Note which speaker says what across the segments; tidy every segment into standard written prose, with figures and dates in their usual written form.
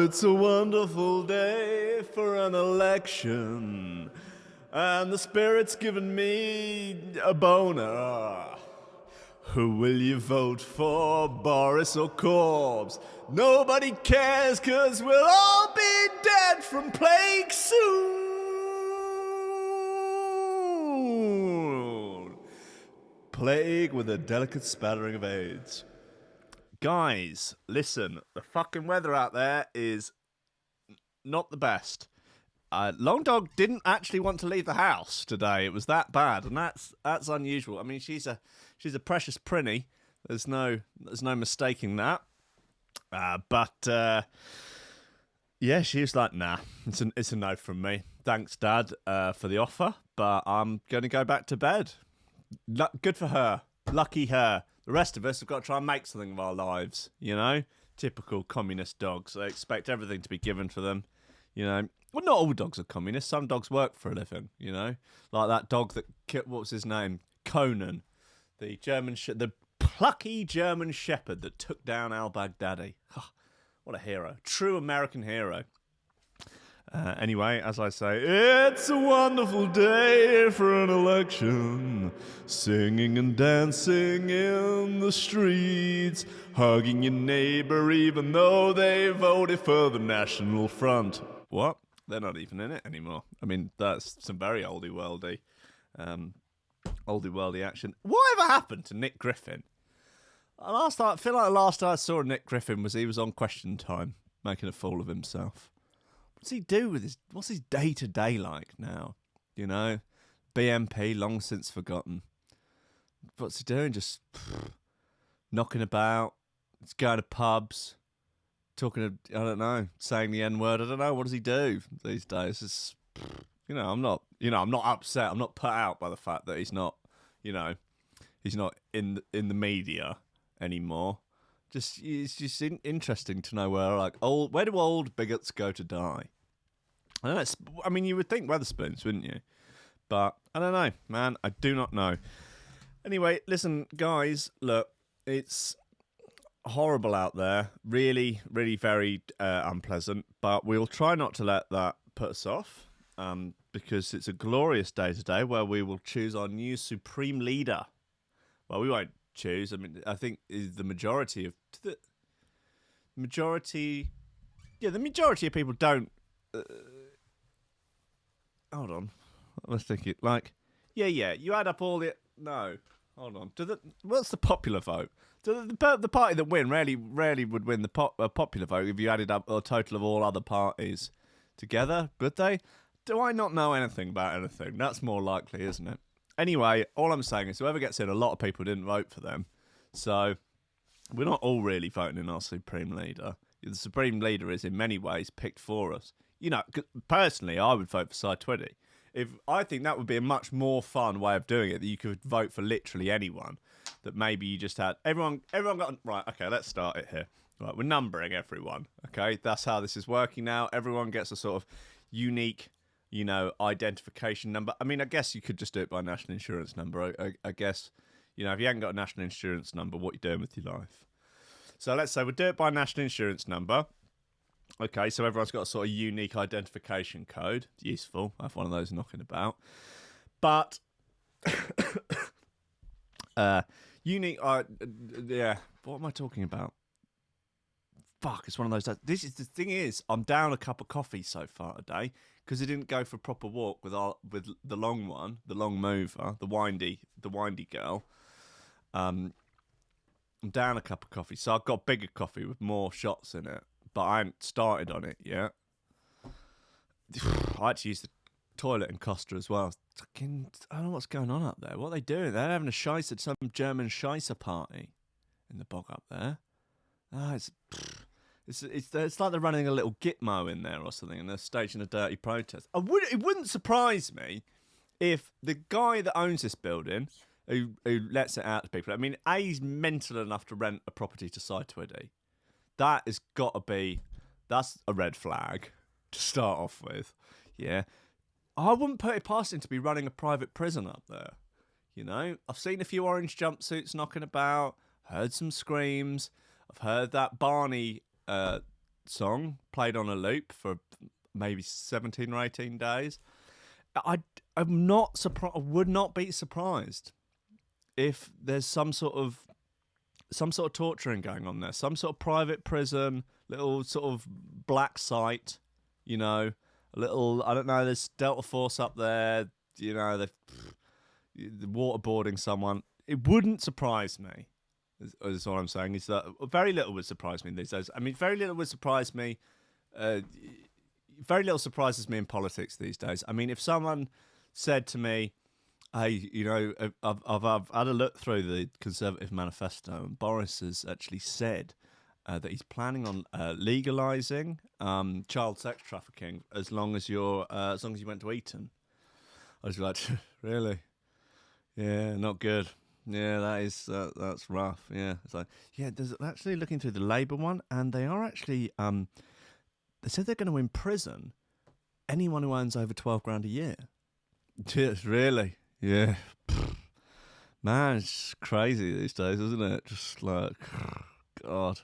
Speaker 1: it's a wonderful day for an election, and the spirit's given me a boner. Who will you vote for, Boris or Corbs? Nobody cares, 'cause we'll all be dead from plague soon. Plague with a delicate spattering of AIDS. Guys, listen, the fucking weather out there is not the best. Long Dog didn't actually want to leave the house today. It was that bad, and that's unusual. I mean, she's a precious prinny. There's no mistaking that. But yeah, she was like, nah, it's a no from me. Thanks, Dad, for the offer, but I'm going to go back to bed. Good for her. Lucky her. The rest of us have got to try and make something of our lives, you know? Typical communist dogs. They expect everything to be given for them, you know? Well, not all dogs are communists. Some dogs work for a living, you know? Like that dog that, what was his name? Conan. The the plucky German shepherd that took down al-Baghdadi. What a hero. True American hero. Anyway, as I say, it's a wonderful day for an election. Singing and dancing in the streets. Hugging your neighbour even though they voted for the National Front. What? They're not even in it anymore. I mean, that's some very oldie-worldy action. Whatever happened to Nick Griffin? I feel like the last I saw Nick Griffin was he was on Question Time, making a fool of himself. What's he do with what's his day-to-day like now? You know? BMP, long since forgotten. What's he doing? Just knocking about, just going to pubs, talking to, I don't know, saying the N-word. I don't know. What does he do these days? It's, I'm not upset. I'm not put out by the fact that he's not in the media anymore. It's just interesting to know where do old bigots go to die? I mean, you would think Wetherspoons, wouldn't you? But I don't know, man. I do not know. Anyway, listen, guys. Look, it's horrible out there. Really, really very unpleasant. But we'll try not to let that put us off. Because it's a glorious day today where we will choose our new supreme leader. Well, we won't choose. I mean, I think the majority of people don't. Hold on, let's think it. You add up all the. No, hold on. What's the popular vote? The party that win rarely would win the popular vote if you added up a total of all other parties together. Would they? Do I not know anything about anything? That's more likely, isn't it? Anyway, all I'm saying is whoever gets in, a lot of people didn't vote for them. So we're not all really voting in our Supreme Leader. The Supreme Leader is in many ways picked for us. You know, personally, I would vote for Side 20. I think that would be a much more fun way of doing it, that you could vote for literally anyone. That maybe you just had... Everyone got... Right, okay, let's start it here. Right, we're numbering everyone, okay? That's how this is working now. Everyone gets a sort of unique... identification number. I mean, I guess you could just do it by national insurance number. I guess, if you haven't got a national insurance number, what are you doing with your life? So let's say we'll do it by national insurance number. Okay, so everyone's got a sort of unique identification code. Useful. I have one of those knocking about. But, unique, yeah, what am I talking about? Fuck, it's one of those days. The thing is, I'm down a cup of coffee so far today because I didn't go for a proper walk with the long one, the long mover, the windy girl. I'm down a cup of coffee, so I've got bigger coffee with more shots in it, but I haven't started on it yet. I actually used the toilet in Costa as well. I don't know what's going on up there. What are they doing? They're having a scheisse, some German scheisse party in the bog up there. It's like they're running a little Gitmo in there or something, and they're staging a dirty protest. It wouldn't surprise me if the guy that owns this building, who lets it out to people, I mean, he's mental enough to rent a property to Side 20. That has got to be, that's a red flag to start off with. Yeah, I wouldn't put it past him to be running a private prison up there. I've seen a few orange jumpsuits knocking about, heard some screams. I've heard that Barney song played on a loop for maybe 17 or 18 days. I'm not surprised. I would not be surprised if there's some sort of torturing going on there, some sort of private prison, little sort of black site, you know, a little, I don't know, there's Delta Force up there, you know, they're waterboarding someone. It wouldn't surprise me, is what I'm saying, is that very little would surprise me these days. I mean, very little would surprise me, very little surprises me in politics these days. I mean, if someone said to me, hey, you know, I've had a look through the Conservative manifesto, and Boris has actually said that he's planning on legalising child sex trafficking as long as you went to Eton. I was like, really? Yeah, not good. Yeah, that's rough. Yeah, it's like, yeah. There's actually looking through the Labour one, and they are actually they said they're going to imprison anyone who earns over 12 grand a year. Yes, really? Yeah. Man, it's crazy these days, isn't it? Just like, God.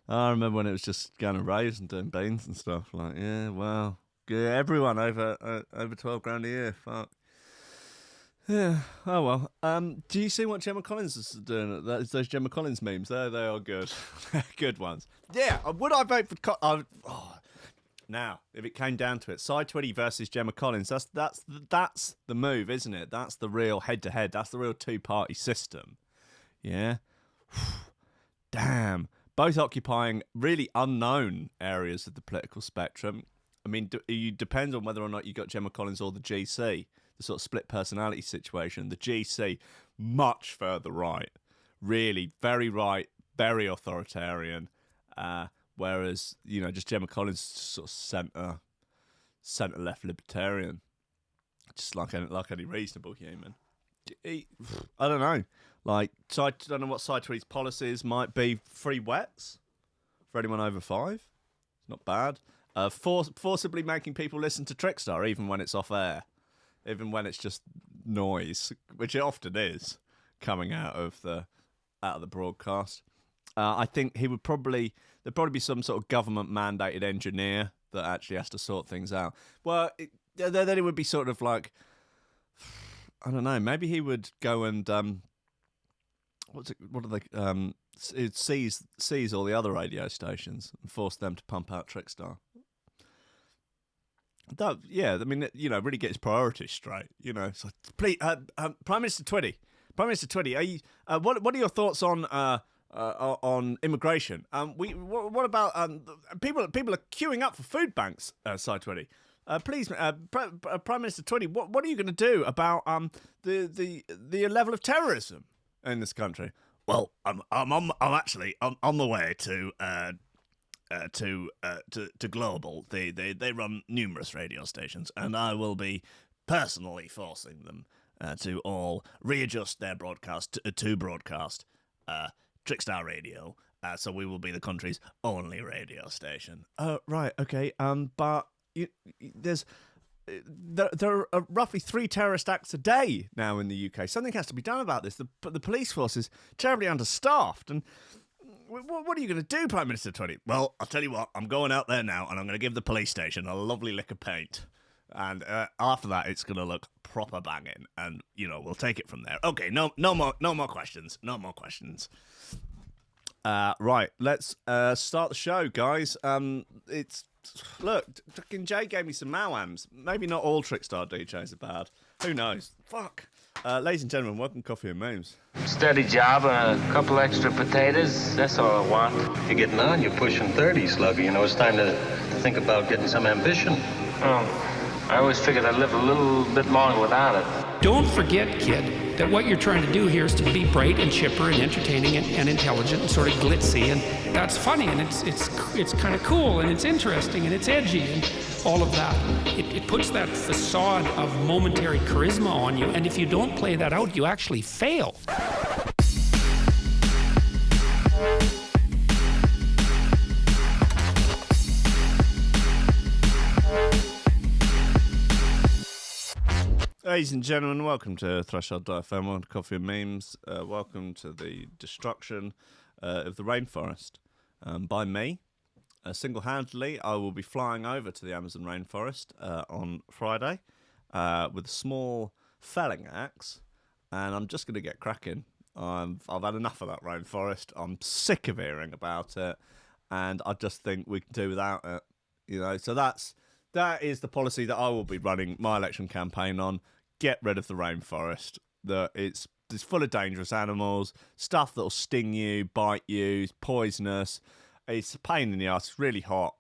Speaker 1: I remember when it was just going to raves and doing beans and stuff. Like, yeah, wow. Yeah, everyone over 12 grand a year. Fuck. Yeah. Oh well. Do you see what Gemma Collins is doing? Those Gemma Collins memes. They are good. Good ones. Yeah. Would I vote for? Now, if it came down to it, Side20 versus Gemma Collins, that's the move, isn't it? That's the real head-to-head. That's the real two-party system. Yeah? Damn. Both occupying really unknown areas of the political spectrum. I mean, it depends on whether or not you got Gemma Collins or the GC, the sort of split personality situation. The GC, much further right. Really, very right, very authoritarian. Whereas, you know, just Gemma Collins, sort of centre-left libertarian, just like any reasonable human. I don't know. Like, I don't know what Side20's policies might be. Free wets for anyone over 5. Not bad. Forcibly making people listen to Trickstar, even when it's off air, even when it's just noise, which it often is coming out of the broadcast. I think there'd probably be some sort of government mandated engineer that actually has to sort things out. Well, then it would be sort of like, I don't know, maybe he would go and seize all the other radio stations and force them to pump out Trickstar. Yeah, I mean, you know, really get his priorities straight. You know, so please, Prime Minister Twitty, are you? What are your thoughts on immigration? What about people are queuing up for food banks? Side20. Please, Prime Minister Twitty, what are you going to do about the level of terrorism in this country? Well, I'm actually on the way to Global. They run numerous radio stations, and I will be personally forcing them to all readjust their broadcast to broadcast Trickstar Radio. So we will be the country's only radio station. Right, okay. But there are roughly 3 terrorist acts a day now in the UK. Something has to be done about this. The police force is terribly understaffed. And what are you going to do, Prime Minister Twitty? Well, I'll tell you what. I'm going out there now, and I'm going to give the police station a lovely lick of paint. And after that, it's going to look proper banging. And, you know, we'll take it from there. Okay, no more questions. No more questions. Right, let's start the show, guys. Look, fucking Jay gave me some Mawams. Maybe not all Trickstar DJs are bad. Who knows? Fuck. Ladies and gentlemen, welcome Coffee and Memes.
Speaker 2: Steady job and a couple extra potatoes. That's all I want.
Speaker 3: You're getting on. You're pushing 30, Slugger. You know, it's time to think about getting some ambition.
Speaker 2: Oh, I always figured I'd live a little bit longer without it.
Speaker 4: Don't forget, kid, that what you're trying to do here is to be bright and chipper and entertaining and intelligent and sort of glitzy, and that's funny, and it's kind of cool, and it's interesting, and it's edgy, and all of that. It puts that facade of momentary charisma on you, and if you don't play that out, you actually fail.
Speaker 1: Ladies and gentlemen, welcome to Threshold.fm, welcome to Coffee and Memes, welcome to the destruction of the rainforest by me. single-handedly, I will be flying over to the Amazon rainforest on Friday with a small felling axe, and I'm just going to get cracking. I've had enough of that rainforest. I'm sick of hearing about it, and I just think we can do without it. So that is the policy that I will be running my election campaign on. Get rid of the rainforest. It's full of dangerous animals, stuff that'll sting you, bite you, it's poisonous. It's a pain in the ass. It's really hot,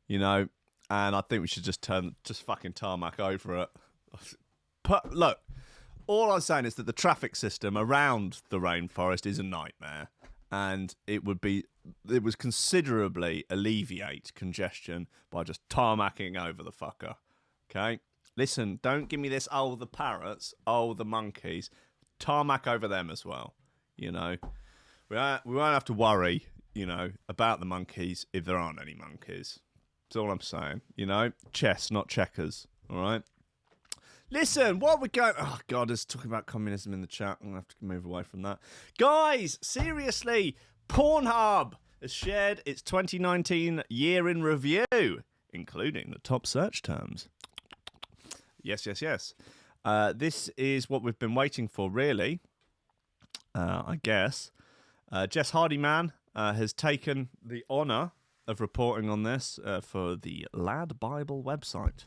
Speaker 1: and I think we should just fucking tarmac over it. But look, all I'm saying is that the traffic system around the rainforest is a nightmare, and it would considerably alleviate congestion by just tarmacking over the fucker. Okay, listen, don't give me this. Oh, the parrots. Oh, the monkeys. Tarmac over them as well. We won't have to worry. About the monkeys if there aren't any monkeys. That's all I'm saying. Chess, not checkers. All right? Listen, what we're going... Oh, God, there's talking about communism in the chat. I'm going to have to move away from that. Guys, seriously, Pornhub has shared its 2019 year in review, including the top search terms. Yes. This is what we've been waiting for, really, I guess. Jess Hardyman has taken the honour of reporting on this for the Lad Bible website.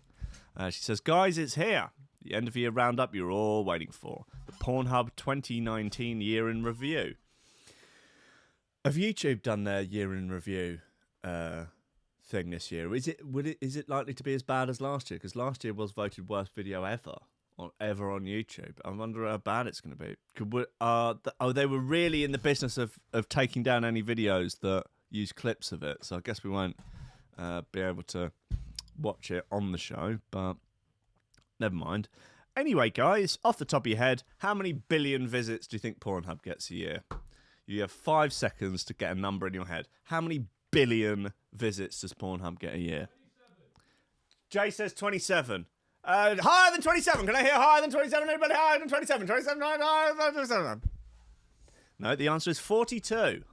Speaker 1: She says, guys, it's here. The end of year roundup you're all waiting for. The Pornhub 2019 year in review. Have YouTube done their year in review thing this year? Is it likely to be as bad as last year? Because last year was voted worst video ever on YouTube. I wonder how bad it's going to be. They were really in the business of taking down any videos that use clips of it. So I guess we won't be able to watch it on the show, but never mind. Anyway, guys, off the top of your head, how many billion visits do you think Pornhub gets a year? You have 5 seconds to get a number in your head. How many billion visits does Pornhub get a year? 27. Jay says 27. Higher than 27. Can I hear higher than 27? Anybody higher than 27? 27, higher than 27. No, the answer is 42.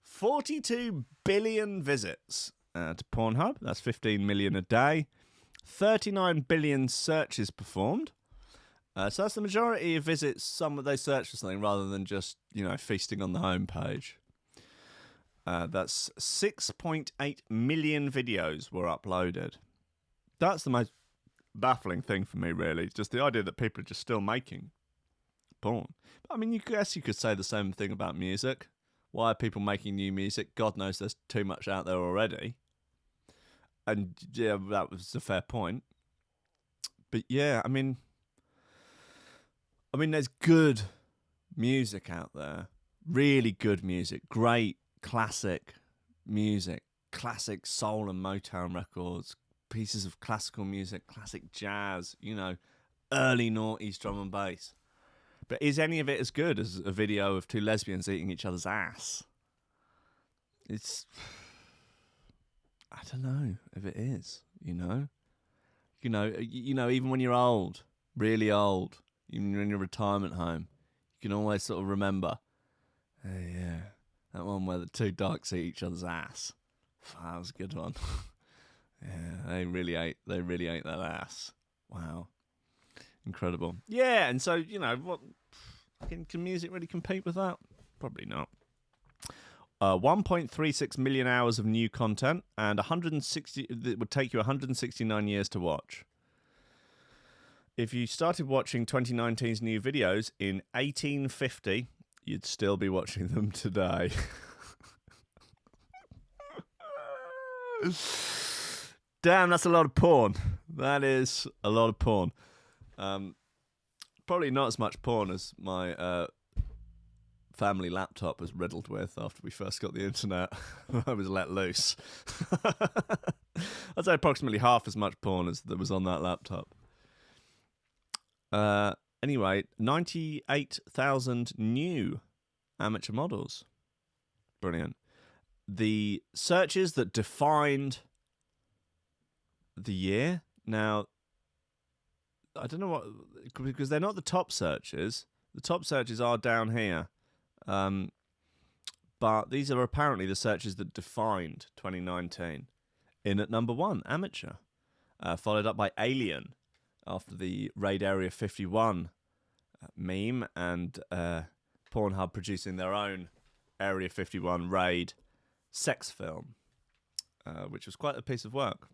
Speaker 1: 42 billion visits to Pornhub. That's 15 million a day. 39 billion searches performed. So that's the majority of visits. They search for something rather than just, feasting on the homepage. That's 6.8 million videos were uploaded. That's the most baffling thing for me, really. Just the idea that people are just still making porn. I mean, you could say the same thing about music. Why are people making new music? God knows there's too much out there already. And yeah, that was a fair point. But yeah, I mean, there's good music out there. Really good music. Great classic music. Classic soul and Motown records. Pieces of classical music, classic jazz, early noughties drum and bass. But is any of it as good as a video of two lesbians eating each other's ass? I don't know if it is, even when you're old, really old, even in your retirement home, you can always sort of remember, hey, yeah, that one where the two dykes eat each other's ass. That was a good one. Yeah, they really ate that ass. Wow. Incredible. Yeah, and so, what can music really compete with that? Probably not. 1.36 million hours of new content and 160 it would take you 169 years to watch. If you started watching 2019's new videos in 1850, you'd still be watching them today. Damn, that's a lot of porn. That is a lot of porn. Probably not as much porn as my family laptop was riddled with after we first got the internet. I was let loose. I'd say approximately half as much porn as there was on that laptop. Anyway, 98,000 new amateur models. Brilliant. The searches that defined the year. Now, I don't know what, because they're not the top searches. The top searches are down here. But these are apparently the searches that defined 2019. In at number 1, Amateur. Followed up by Alien after the Raid Area 51 meme, and Pornhub producing their own Area 51 Raid sex film, which was quite a piece of work.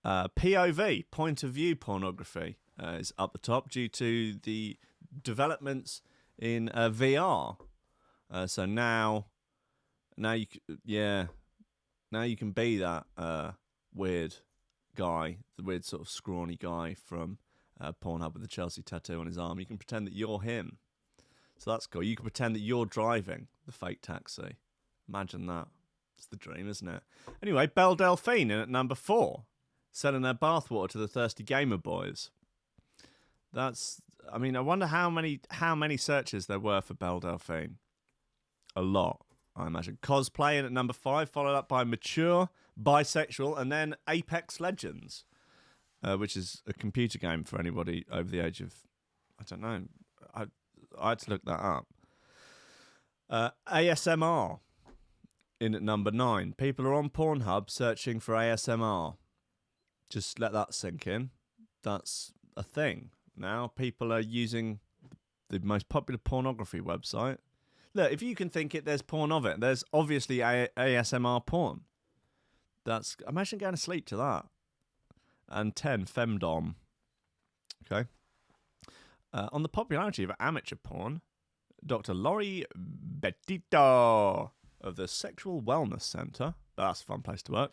Speaker 1: POV, point of view pornography, is up the top due to the developments in VR. So now you can be that weird guy, the weird sort of scrawny guy from Pornhub with the Chelsea tattoo on his arm. You can pretend that you're him. So that's cool. You can pretend that you're driving the fake taxi. Imagine that. It's the dream, isn't it? Anyway, Belle Delphine in at number 4, selling their bathwater to the thirsty gamer boys. I wonder how many searches there were for Belle Delphine. A lot, I imagine. Cosplay in at number 5, followed up by Mature, Bisexual, and then Apex Legends, which is a computer game for anybody over the age of, I don't know, I had to look that up. ASMR in at number 9. People are on Pornhub searching for ASMR. Just let that sink in. That's a thing. Now people are using the most popular pornography website. Look, if you can think it, there's porn of it. There's obviously ASMR porn. Imagine going to sleep to that. And 10, femdom. Okay. On the popularity of amateur porn, Dr. Laurie Bettito of the Sexual Wellness Centre, that's a fun place to work,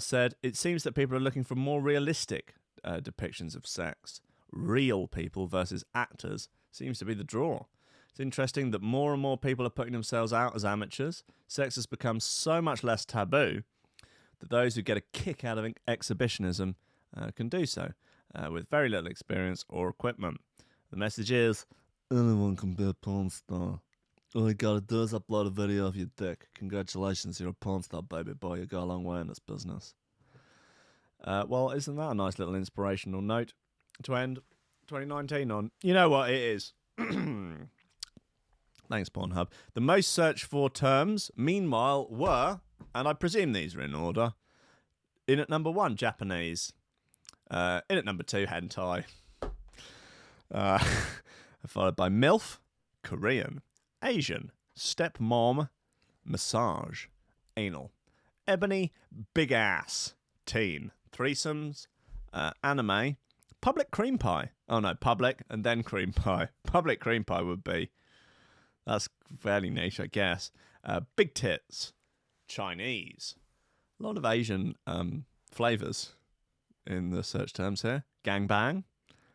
Speaker 1: said, it seems that people are looking for more realistic depictions of sex. Real people versus actors seems to be the draw. It's interesting that more and more people are putting themselves out as amateurs. Sex has become so much less taboo that those who get a kick out of exhibitionism can do so with very little experience or equipment. The message is, anyone can be a porn star. All you gotta do is upload a video of your dick. Congratulations, you're a porn star, baby boy. You go a long way in this business. Well, isn't that a nice little inspirational note to end 2019 on? You know what it is. Thanks, Pornhub. The most searched for terms, meanwhile, were, and I presume these are in order, in at number 1, Japanese. In at number 2, hentai. Followed by MILF, Korean, Asian, stepmom, massage, anal, ebony, big ass, teen, threesomes, anime, public cream pie. Oh no, public and then cream pie. Public cream pie would be. That's fairly niche, I guess. Big tits, Chinese. A lot of Asian flavours in the search terms here. Gangbang,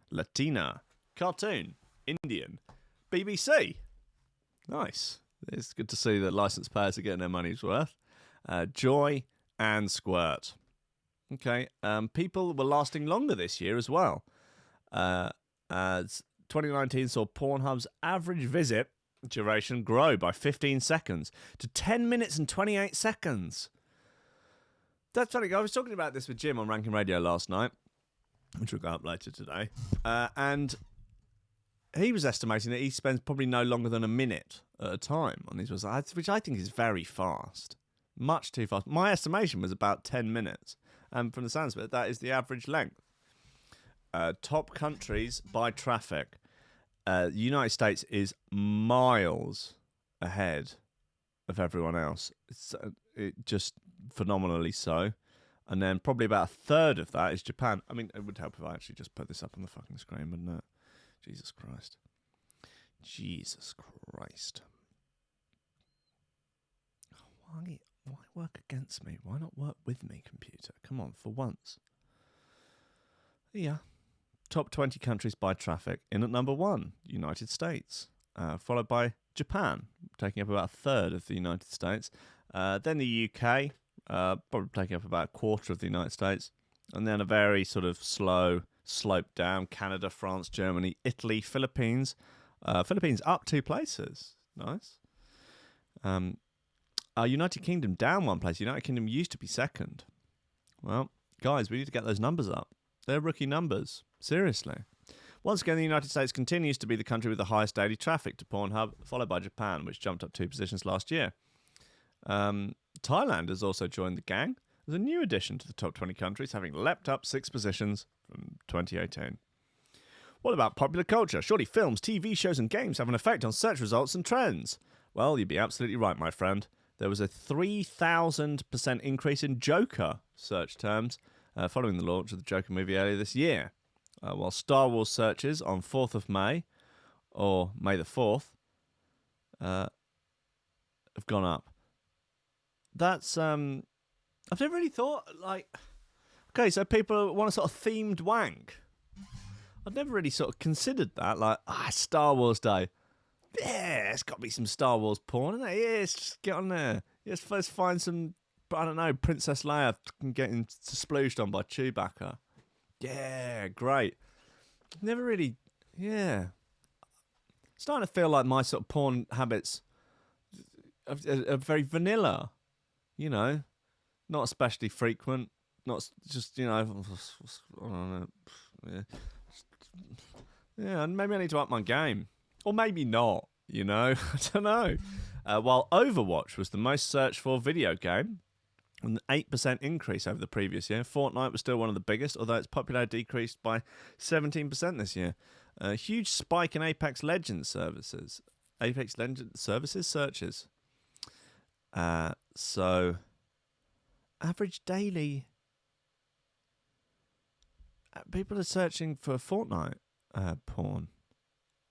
Speaker 1: Latina, cartoon, Indian, BBC. Nice. It's good to see that licensed players are getting their money's worth. Joy and squirt. Okay. People were lasting longer this year as well. As 2019 saw Pornhub's average visit duration grow by 15 seconds to 10 minutes and 28 seconds. That's funny. I was talking about this with Jim on Ranking Radio last night, which will go up later today. And he was estimating that he spends probably no longer than a minute at a time on these websites, which I think is very fast. Much too fast. My estimation was about 10 minutes. And from the sounds of it, that is the average length. Top countries by traffic. The United States is miles ahead of everyone else. It just phenomenally so. And then probably about a third of that is Japan. I mean, it would help if I actually just put this up on the fucking screen, wouldn't it? Jesus Christ. Jesus Christ. Why work against me? Why not work with me, computer? Come on, for once. Yeah. Top 20 countries by traffic. In at number 1, United States. Followed by Japan, taking up about a third of the United States. Then the UK, probably taking up about a quarter of the United States. And then a very sort of slow slope down. Canada, France, Germany, Italy, Philippines. Philippines up 2 places. Nice. United Kingdom down 1 place. United Kingdom used to be second. Well, guys, we need to get those numbers up. They're rookie numbers. Seriously. Once again, the United States continues to be the country with the highest daily traffic to Pornhub, followed by Japan, which jumped up 2 positions last year. Thailand has also joined the gang as a new addition to the top 20 countries, having leapt up 6 positions from 2018. What about popular culture? Surely films, TV shows and games have an effect on search results and trends. Well, you'd be absolutely right, my friend. There was a 3,000% increase in Joker search terms following the launch of the Joker movie earlier this year. While Star Wars searches on 4th of May, or May the 4th, have gone up. That's, I've never really thought, like, okay, so people want a sort of themed wank. I've never really sort of considered that, like, Star Wars Day. Yeah, it's got to be some Star Wars porn, isn't it? Yeah, let's just get on there. Let's first find some, I don't know, Princess Leia getting splooshed on by Chewbacca. Yeah, great. Never really, yeah. Starting to feel like my sort of porn habits are very vanilla, you know, not especially frequent, not just, you know, I don't know. Yeah, maybe I need to up my game. Or maybe not, you know, I don't know. While Overwatch was the most searched for video game, an 8% increase over the previous year. Fortnite was still one of the biggest, although its popularity decreased by 17% this year. A huge spike in Apex Legends services. Apex Legends services searches. So, average daily... people are searching for Fortnite porn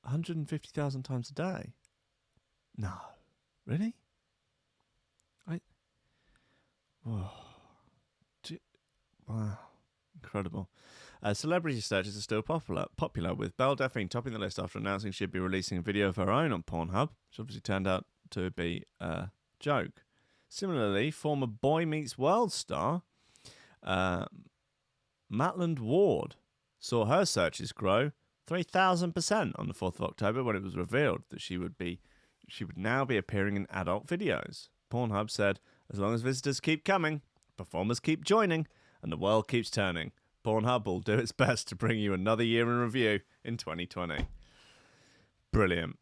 Speaker 1: 150,000 times a day. No. Really? Wow, incredible. Celebrity searches are still popular, with Belle Delphine topping the list after announcing she'd be releasing a video of her own on Pornhub, which obviously turned out to be a joke. Similarly, former Boy Meets World star Maitland Ward saw her searches grow 3,000% on the 4th of October when it was revealed that she would now be appearing in adult videos. Pornhub said, as long as visitors keep coming, performers keep joining, and the world keeps turning, Pornhub will do its best to bring you another year in review in 2020. Brilliant.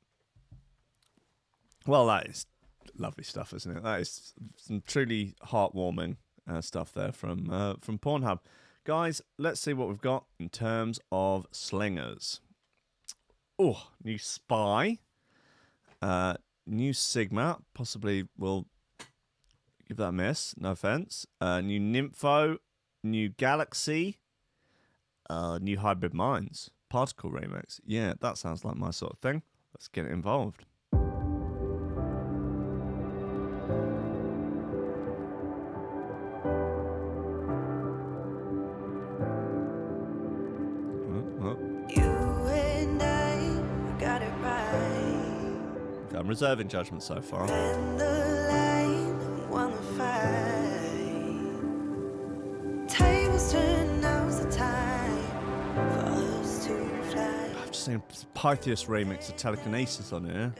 Speaker 1: Well, that is lovely stuff, isn't it? That is some truly heartwarming stuff there from Pornhub. Guys, let's see what we've got in terms of slingers. Oh, new Spy. New Sigma. Possibly will give that a miss. No offense. New Nympho. New Galaxy. New Hybrid Minds. Particle remix. Yeah, that sounds like my sort of thing. Let's get involved. I'm reserving judgment so far. I I've just seen Pythias remix of Telekinesis on here.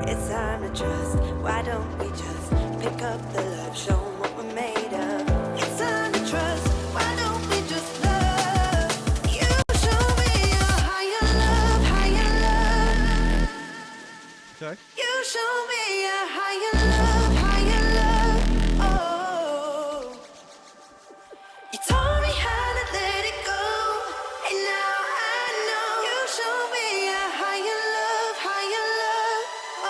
Speaker 1: It's time to trust. Why don't we just pick up the love, show them what we're made of? It's time to trust. Why don't we just love? You show me a higher love. Okay. You show me a higher love, oh. You taught me how to let it go, and now I know. You show me a higher love, oh.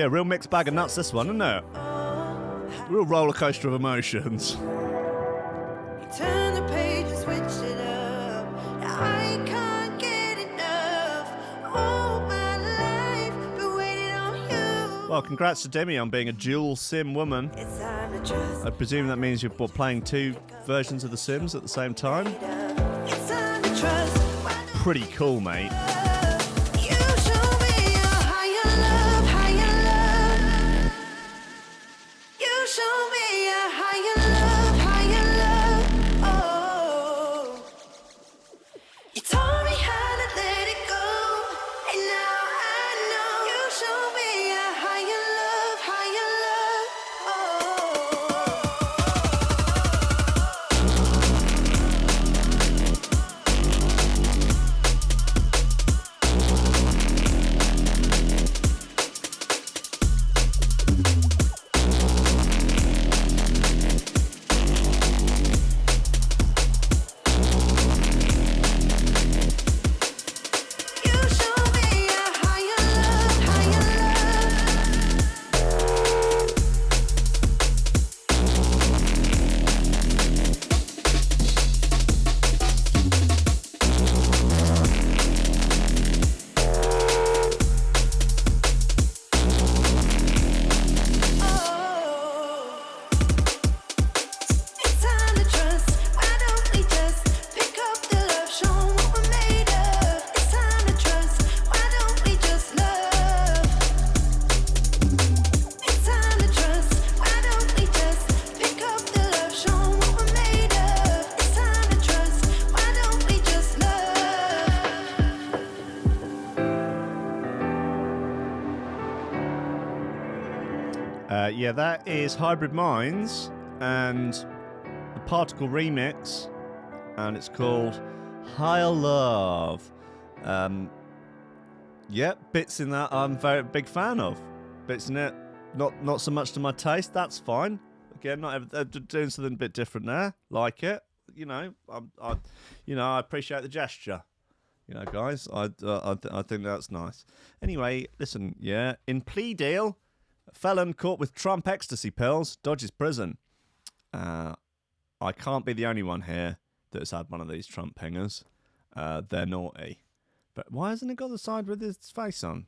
Speaker 1: Yeah, real mixed bag of nuts, this one, isn't it? Real roller coaster of emotions.
Speaker 5: Turn the page and switch it up. I can't get enough. All my life, been waiting on you.
Speaker 1: Well, congrats to Demi on being a dual sim woman.
Speaker 5: It's time to trust.
Speaker 1: I presume that means you're playing two versions of The Sims at the same time.
Speaker 5: It's time to trust.
Speaker 1: Pretty cool, mate.
Speaker 5: You show me a higher love, higher love. You show me a higher love, oh. You taught me how to let it go, and now I know. You show me a higher
Speaker 1: Yeah, that is Hybrid Minds and the Particle remix, and it's called Higher Love. Yeah, bits in that I'm very big fan of. Bits in it, not so much to my taste. That's fine. Again, doing something a bit different there. Like it, you know. I appreciate the gesture. You know, guys, I think that's nice. Anyway, listen, yeah, in plea deal. Felon caught with Trump ecstasy pills dodges prison. I can't be the only one here that's had one of these Trump pingers. They're naughty. But why hasn't it got the side with his face on?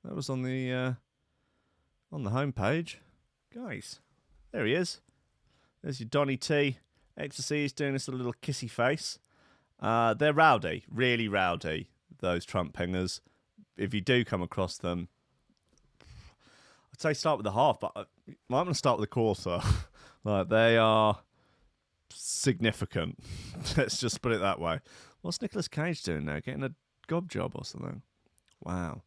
Speaker 1: That was on the homepage. Guys, there he is. There's your Donny T. Ecstasy. He's doing this little kissy face. They're rowdy, really rowdy, those Trump pingers. If you do come across them, I'd say start with the half, but I'm going to start with the quarter. Like, they are significant. Let's just put it that way. What's Nicolas Cage doing now? Getting a gob job or something? Wow.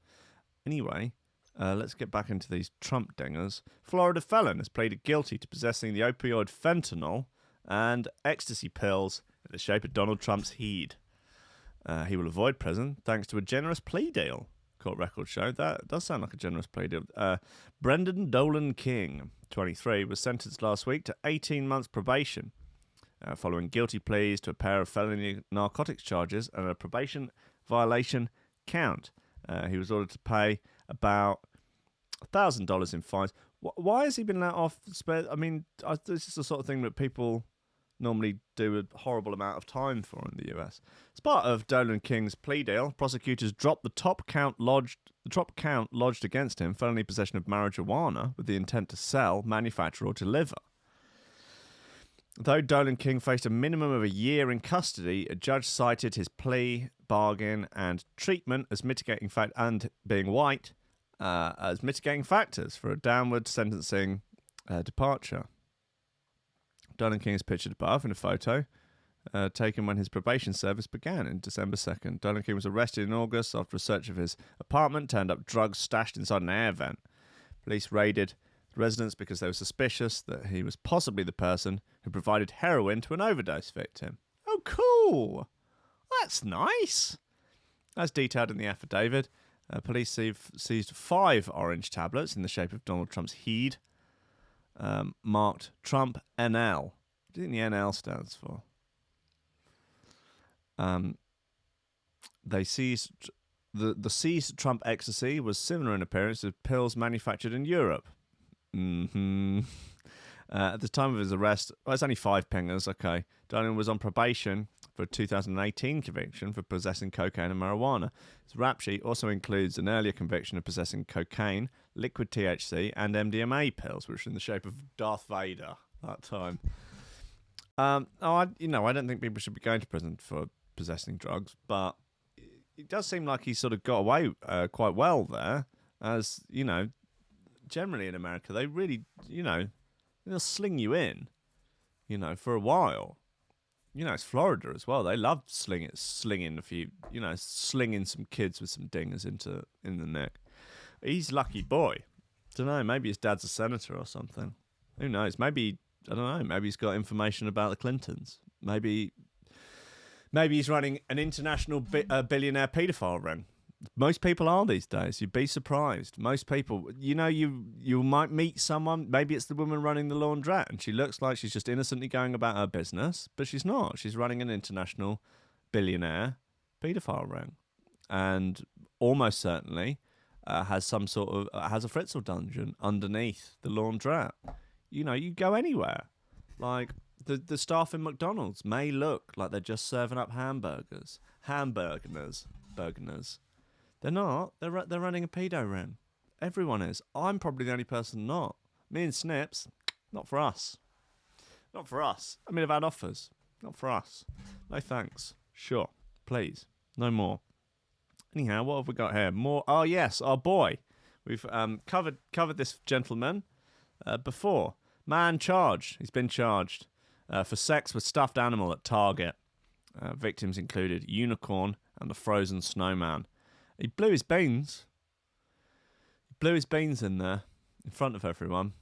Speaker 1: Anyway, let's get back into these Trump dingers. Florida felon has pleaded guilty to possessing the opioid fentanyl and ecstasy pills in the shape of Donald Trump's heed. He will avoid prison thanks to a generous plea deal. Court records show that does sound like a generous plea deal. Brendan Dolan King, 23, was sentenced last week to 18 months probation following guilty pleas to a pair of felony narcotics charges and a probation violation count. He was ordered to pay about $1,000 in fines. Why has he been let off? I mean, this is the sort of thing that people normally do a horrible amount of time for in the US. As part of Dolan King's plea deal, prosecutors dropped the top count lodged against him, felony possession of marijuana with the intent to sell, manufacture, or deliver. Though Dolan King faced a minimum of a year in custody, a judge cited his plea, bargain, and treatment as mitigating and being white as mitigating factors for a downward sentencing departure. Dolan King is pictured above in a photo taken when his probation service began in December 2nd. Dolan King was arrested in August after a search of his apartment turned up drugs stashed inside an air vent. Police raided the residence because they were suspicious that he was possibly the person who provided heroin to an overdose victim. Oh, cool! That's nice! As detailed in the affidavit, police seized 5 orange tablets in the shape of Donald Trump's heed, marked Trump NL. What do you think the NL stands for? They seized the seized Trump ecstasy was similar in appearance to pills manufactured in Europe. At the time of his arrest, well, it's only 5 pingers, okay. Dameon was on probation for a 2018 conviction for possessing cocaine and marijuana. His rap sheet also includes an earlier conviction of possessing cocaine, liquid THC, and MDMA pills, which were in the shape of Darth Vader that time. I don't think people should be going to prison for possessing drugs, but it does seem like he sort of got away quite well there, as, generally in America, they really, they'll sling you in, for a while. It's Florida as well. They love slinging a few, slinging some kids with some dingers in the neck. He's a lucky boy. Don't know, maybe his dad's a senator or something. Who knows? Maybe, I don't know, maybe he's got information about the Clintons. Maybe he's running an international billionaire paedophile ring. Most people are these days. You'd be surprised. Most people, you might meet someone. Maybe it's the woman running the laundrette, and she looks like she's just innocently going about her business, but she's not. She's running an international billionaire paedophile ring, and almost certainly has some sort of has a Fritzl dungeon underneath the laundrette. You go anywhere. Like the staff in McDonald's may look like they're just serving up hamburgers. They're not. They're running a pedo ring. Everyone is. I'm probably the only person not. Me and Snips, not for us. Not for us. I mean, I've had offers. Not for us. No thanks. Sure. Please. No more. Anyhow, what have we got here? More. Oh, yes, our boy. We've covered this gentleman before. Man charged. He's been charged for sex with stuffed animal at Target. Victims included Unicorn and the Frozen Snowman. He blew his beans. In there, in front of everyone.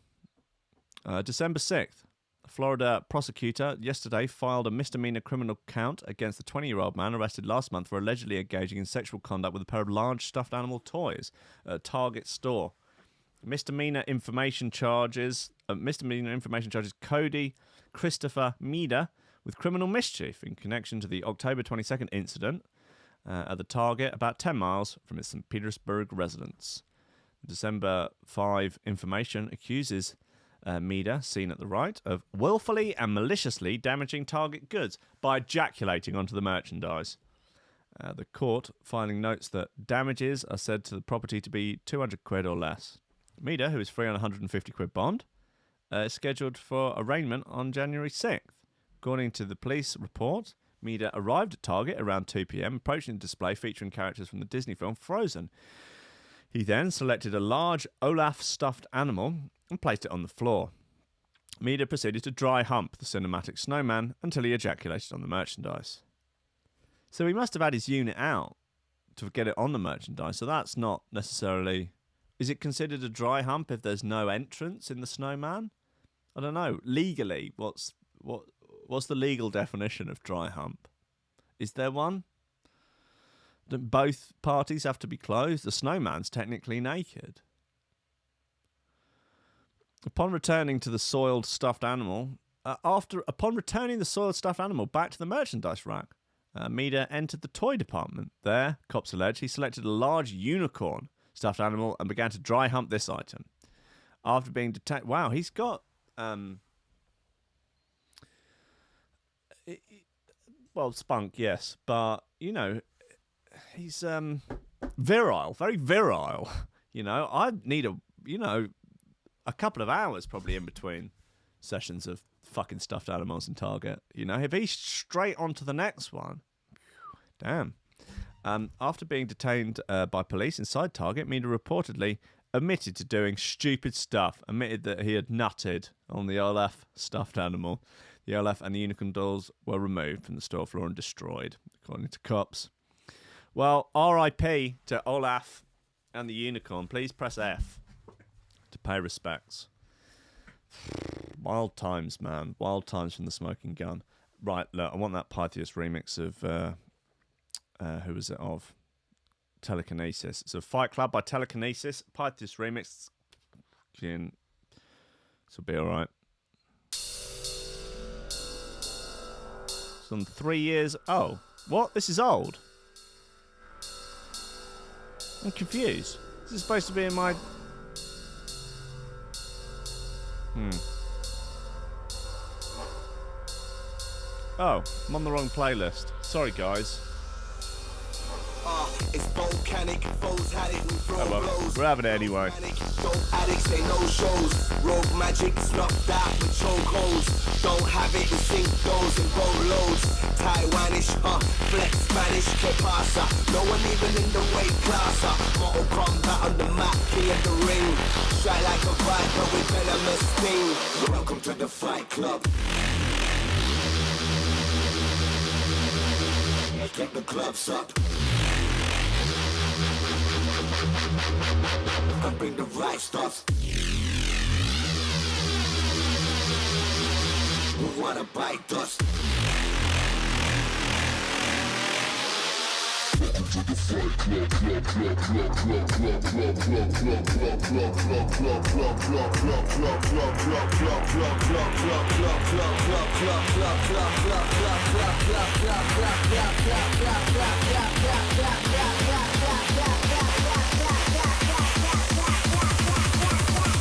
Speaker 1: December 6th, a Florida prosecutor yesterday filed a misdemeanor criminal count against the 20-year-old man arrested last month for allegedly engaging in sexual conduct with a pair of large stuffed animal toys at a Target store. Misdemeanor information charges Cody Christopher Meader with criminal mischief in connection to the October 22nd incident at the Target, about 10 miles from his St. Petersburg residence. December 5 information accuses Meader, seen at the right, of willfully and maliciously damaging Target goods by ejaculating onto the merchandise. The court filing notes that damages are said to the property to be 200 quid or less. Meader, who is free on 150 quid bond, is scheduled for arraignment on January 6th. According to the police report, Meader arrived at Target around 2 p.m, approaching the display featuring characters from the Disney film Frozen. He then selected a large Olaf stuffed animal and placed it on the floor. Meader proceeded to dry hump the cinematic snowman until he ejaculated on the merchandise. So he must have had his unit out to get it on the merchandise, so that's not necessarily... Is it considered a dry hump if there's no entrance in the snowman? I don't know. Legally, what's the legal definition of dry hump? Is there one? Don't both parties have to be clothed? The snowman's technically naked. Upon returning the soiled stuffed animal back to the merchandise rack, Meader entered the toy department. There, cops allege, he selected a large unicorn stuffed animal and began to dry hump this item. After being detected... Wow, he's got... well, spunk, yes, but, he's virile, very virile. I need a couple of hours probably in between sessions of fucking stuffed animals in Target. If he's straight on to the next one, damn. After being detained by police inside Target, Meader reportedly admitted to doing stupid stuff, admitted that he had nutted on the Olaf stuffed animal. The Olaf and the unicorn dolls were removed from the store floor and destroyed, according to cops. Well, R.I.P. to Olaf and the unicorn. Please press F to pay respects. Wild times, man. Wild times from the smoking gun. Right, look, I want that Pythias remix of... who was it of? Telekinesis. It's a Fight Club by Telekinesis. Pythias remix. This will be alright. It's on 3 years. Oh, what? This is old. I'm confused. Is this supposed to be in my... Oh, I'm on the wrong playlist. Sorry, guys.
Speaker 6: It's volcanic, foes had it and throw
Speaker 1: Oh well,
Speaker 6: blows.
Speaker 1: we're having it anyway.
Speaker 6: Dope addicts, they no shows. Rogue magic, snuffed out with chokeholds. Don't have it, and sink those and roll loads. Taiwanish, flex Spanish, que pasa? No one even in the weight class. Mortal Kombat on the map, king of the ring. Strike like a viper with venomous sting. Welcome to the Fight Club. Get the gloves up and bring the right stuff. We wanna bite dust.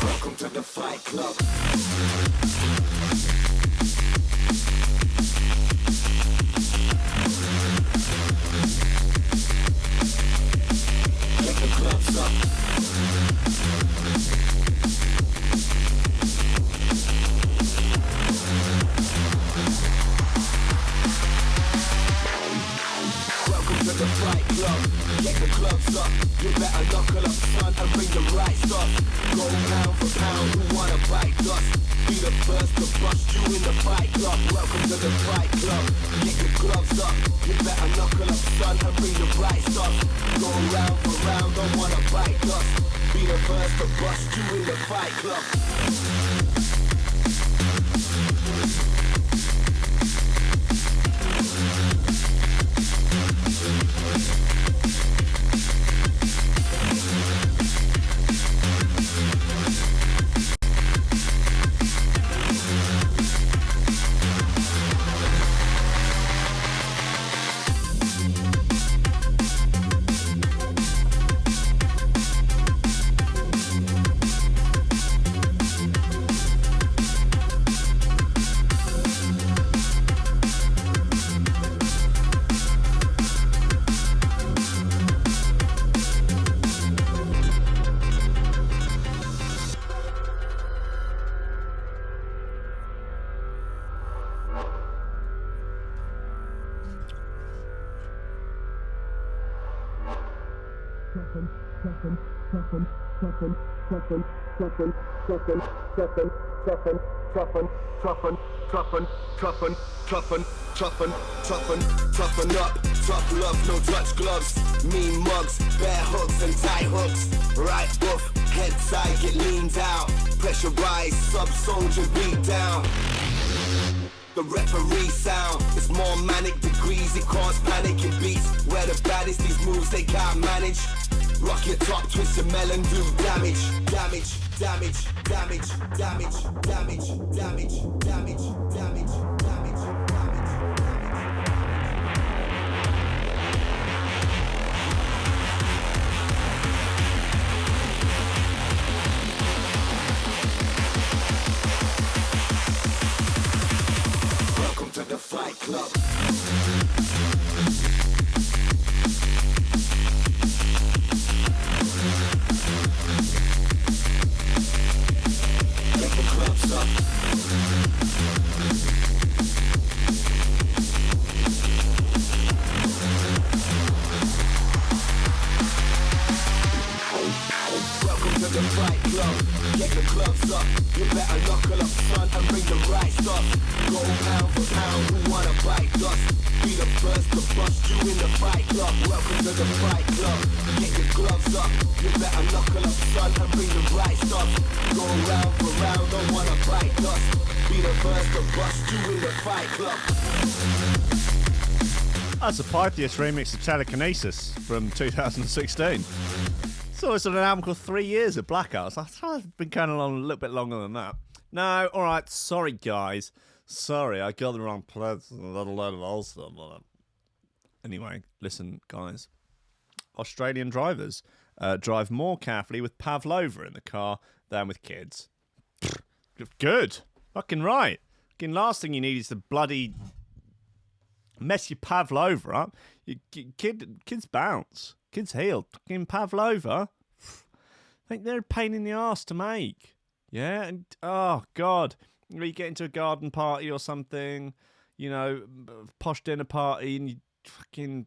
Speaker 6: Welcome to the Fight Club. Get the gloves up. Welcome to the Fight Club. Get the gloves up. You better knuckle up, son, and bring the right stuff. Go pound for pound, who wanna bite dust? Be the first to bust you in the Fight Club. Welcome to the Fight Club. Get your gloves up. You better knuckle up, son, and bring the right stuff. Go round for round, don't wanna bite dust. Be the first to bust you in the Fight Club. Toughen up, tough love, no Dutch gloves, mean mugs, bare hooks and tight hooks, right hoof, head side get leaned out, pressurized, sub-soldier beat down. The referee sound, it's more manic degrees, it cause panic in beats, where the baddest these moves they can't manage. Rock your top, twist your melon, do damage, damage, damage, damage, damage, damage, damage, damage, damage, damage, damage. Welcome to the Fight Club. Get the gloves up. Welcome to the Fight Club. Get the gloves up. You better knuckle up, son, and bring the right stuff. Go pound for pound, who wanna bite dust? Be the first to bust you in the Fight Club. Welcome to the Fight Club. Get your gloves up. You better knuckle up, son, and bring the right stuff. Go round for round, don't wanna bite dust. Be the first to bust you in the Fight Club.
Speaker 1: That's a Pythias remix of Telekinesis from 2016. So it's on an album called 3 Years of Blackouts. I thought I've been going along a little bit longer than that. No, alright, sorry guys. Sorry, I got the wrong place. A little load of old stuff on it. Anyway, listen, guys. Australian drivers drive more carefully with Pavlova in the car than with kids. Good. Fucking right. Fucking last thing you need is to bloody mess your Pavlova up. Kids bounce. Kids heal. Fucking Pavlova. I think they're a pain in the arse to make. Yeah? And oh, God. You get into a garden party or something, you know, posh dinner party, and you fucking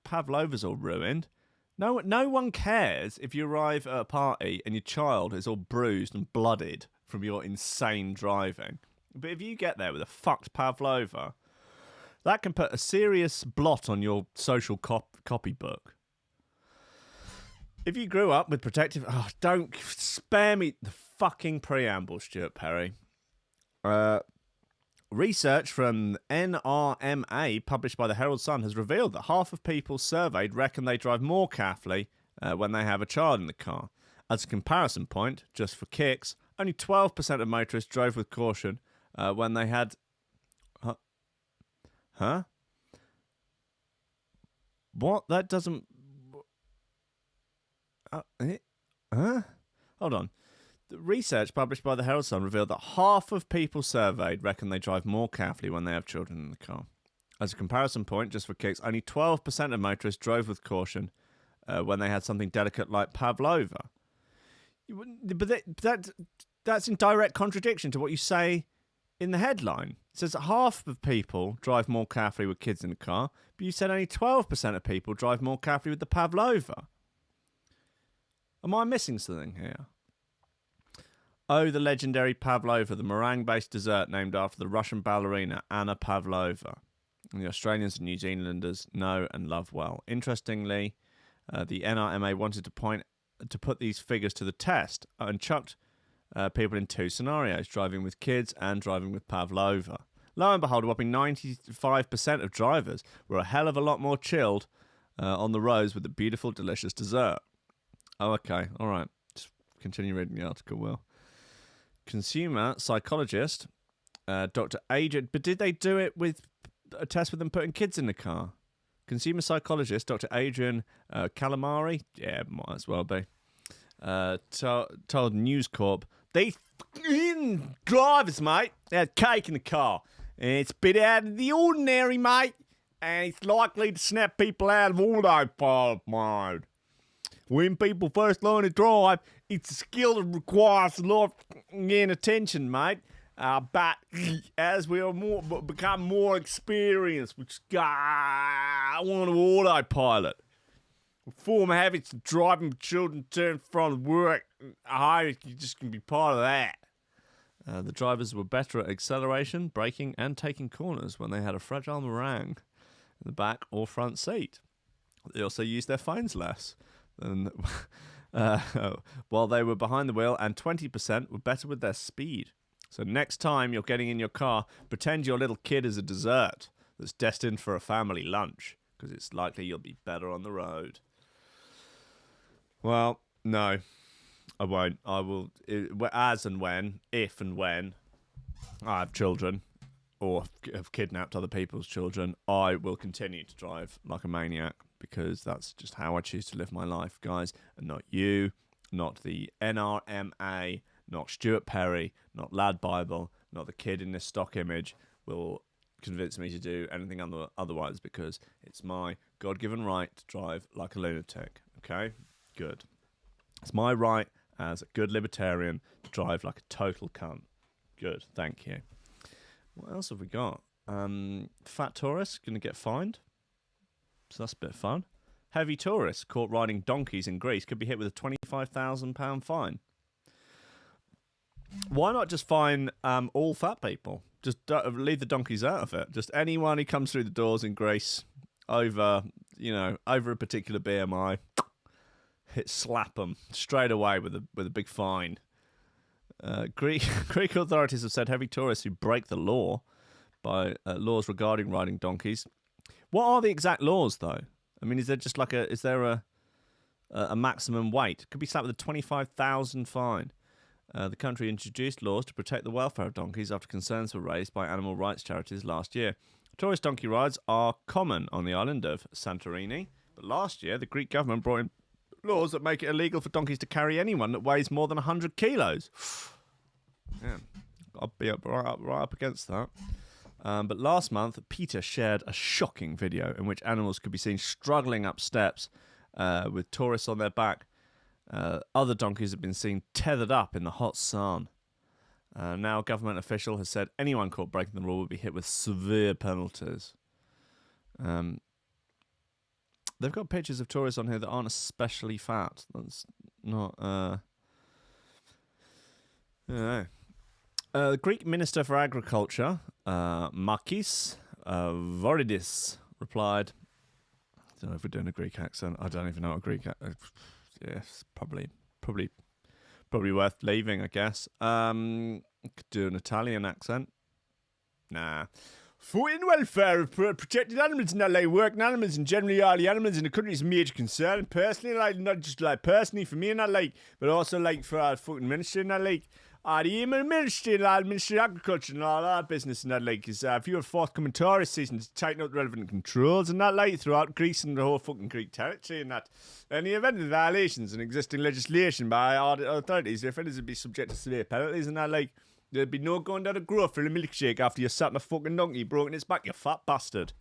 Speaker 1: Pavlova's all ruined. No one cares if you arrive at a party and your child is all bruised and blooded from your insane driving. But if you get there with a fucked Pavlova, that can put a serious blot on your social copybook. If you grew up with protective... Oh, don't spare me the fucking preamble, Stuart Perry. Research from NRMA published by the Herald Sun has revealed that half of people surveyed reckon they drive more carefully when they have a child in the car. As a comparison point, just for kicks, only 12% of motorists drove with caution when they had... Huh? What? That doesn't... Huh? Hold on. The research published by the Herald Sun revealed that half of people surveyed reckon they drive more carefully when they have children in the car. As a comparison point, just for kicks, only 12% of motorists drove with caution when they had something delicate like Pavlova. But that's in direct contradiction to what you say in the headline. It says that half of people drive more carefully with kids in the car, but you said only 12% of people drive more carefully with the Pavlova. Am I missing something here? Oh, the legendary Pavlova, the meringue-based dessert named after the Russian ballerina Anna Pavlova. And the Australians and New Zealanders know and love well. Interestingly, the NRMA wanted to put these figures to the test and chucked people in two scenarios, driving with kids and driving with Pavlova. Lo and behold, a whopping 95% of drivers were a hell of a lot more chilled on the roads with the beautiful, delicious dessert. Oh, okay. All right. Just continue reading the article, Will. Consumer psychologist, Dr. Adrian... But did they do it with a test with them putting kids in the car? Consumer psychologist, Dr. Adrian Calamari, yeah, might as well be, told News Corp, these drivers, mate, they had cake in the car. And it's a bit out of the ordinary, mate. And it's likely to snap people out of autopilot mode. When people first learn to drive, it's a skill that requires a lot of attention, mate. But as we are become more experienced, which I want to autopilot. Form habits of driving children to and from work. I hope you just can be part of that. The drivers were better at acceleration, braking, and taking corners when they had a fragile meringue in the back or front seat. They also used their phones less than while they were behind the wheel, and 20% were better with their speed. So next time you're getting in your car, pretend your little kid is a dessert that's destined for a family lunch, because it's likely you'll be better on the road. Well, no, I won't. I will, as and when, if and when I have children or have kidnapped other people's children, I will continue to drive like a maniac, because that's just how I choose to live my life, guys, and not you, not the NRMA, not Stuart Perry, not Lad Bible, not the kid in this stock image will convince me to do anything otherwise, because it's my God-given right to drive like a lunatic, okay? Good. It's my right as a good libertarian to drive like a total cunt. Good, thank you. What else have we got? Fat tourist going to get fined. So that's a bit of fun. Heavy tourists caught riding donkeys in Greece could be hit with a £25,000 fine. Why not just fine all fat people? Just leave the donkeys out of it. Just anyone who comes through the doors in Greece over a particular BMI, slap them straight away with a big fine. Greek authorities have said heavy tourists who break the law by laws regarding riding donkeys. What are the exact laws, though? I mean, is there a maximum weight? Could be slapped with a 25,000 fine. The country introduced laws to protect the welfare of donkeys after concerns were raised by animal rights charities last year. Tourist donkey rides are common on the island of Santorini, but last year the Greek government brought in laws that make it illegal for donkeys to carry anyone that weighs more than 100 kilos. Yeah, I'll be right up against that. But last month, Peter shared a shocking video in which animals could be seen struggling up steps with tourists on their back. Other donkeys have been seen tethered up in the hot sun. Now a government official has said anyone caught breaking the law will be hit with severe penalties. They've got pictures of tourists on here that aren't especially fat. That's not... The Greek Minister for Agriculture, Makis Voridis, replied... I don't know if we're doing a Greek accent. I don't even know what a Greek accent... Yes, probably worth leaving, I guess. Could do an Italian accent. Nah. Food and welfare of protected animals and like working animals and generally all the animals in the country is a major concern. And personally, like not just like personally for me and that like, but also like for our fucking ministry and that like, the Ministry of Agriculture and all our business and that like is if you have forthcoming tourist season to tighten up the relevant controls and that like throughout Greece and the whole fucking Greek territory and that. In the event of violations in existing legislation by our authorities, the offenders would be subject to severe penalties and that like. There'd be no going down the grove for a milkshake after you sat on a fucking donkey broken its back, you fat bastard.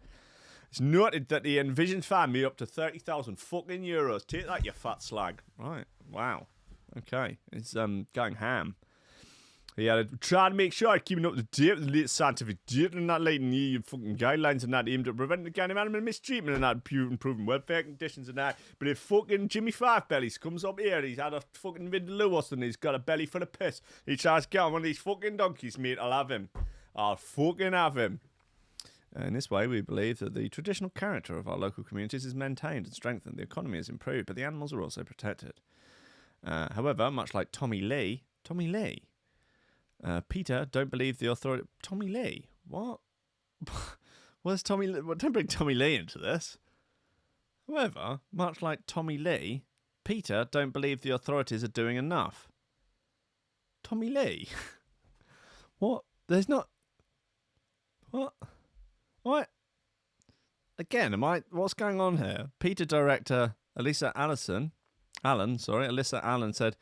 Speaker 1: It's noted that the envisioned fine be up to 30,000 fucking euros. Take that, you fat slag. Right, wow. Okay, it's going ham. He had to try to make sure keeping up to date with the latest scientific data and that like new fucking guidelines and that aimed at preventing the kind of animal mistreatment and that improving welfare conditions and that. But if fucking Jimmy Five Bellies comes up here, he's had a fucking Vindaloo and he's got a belly full of piss. He tries to get on one of these fucking donkeys, mate. I'll have him. I'll fucking have him. In this way, we believe that the traditional character of our local communities is maintained and strengthened. The economy is improved, but the animals are also protected. However, much like Tommy Lee, Peter don't believe the authority... Tommy Lee? What? Where's Tommy Lee? Don't bring Tommy Lee into this. However, much like Tommy Lee, Peter don't believe the authorities are doing enough. Tommy Lee? What? There's not... What? What? Again, what's going on here? Peter director Alyssa Allen said...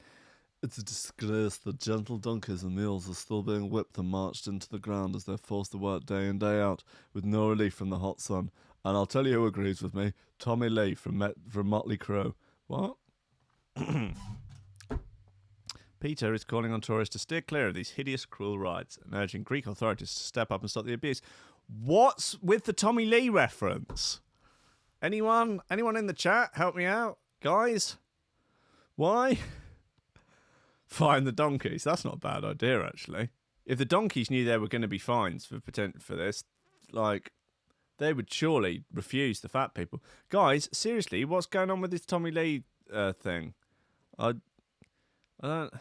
Speaker 1: It's a disgrace that gentle donkeys and mules are still being whipped and marched into the ground as they're forced to work day in, day out, with no relief from the hot sun. And I'll tell you who agrees with me, Tommy Lee from Motley Crue. What? Peter is calling on tourists to steer clear of these hideous, cruel rides and urging Greek authorities to step up and stop the abuse. What's with the Tommy Lee reference? Anyone in the chat? Help me out. Guys? Why? Fine the donkeys. That's not a bad idea, actually. If the donkeys knew there were going to be fines for this, like, they would surely refuse the fat people. Guys, seriously, what's going on with this Tommy Lee thing? I don't...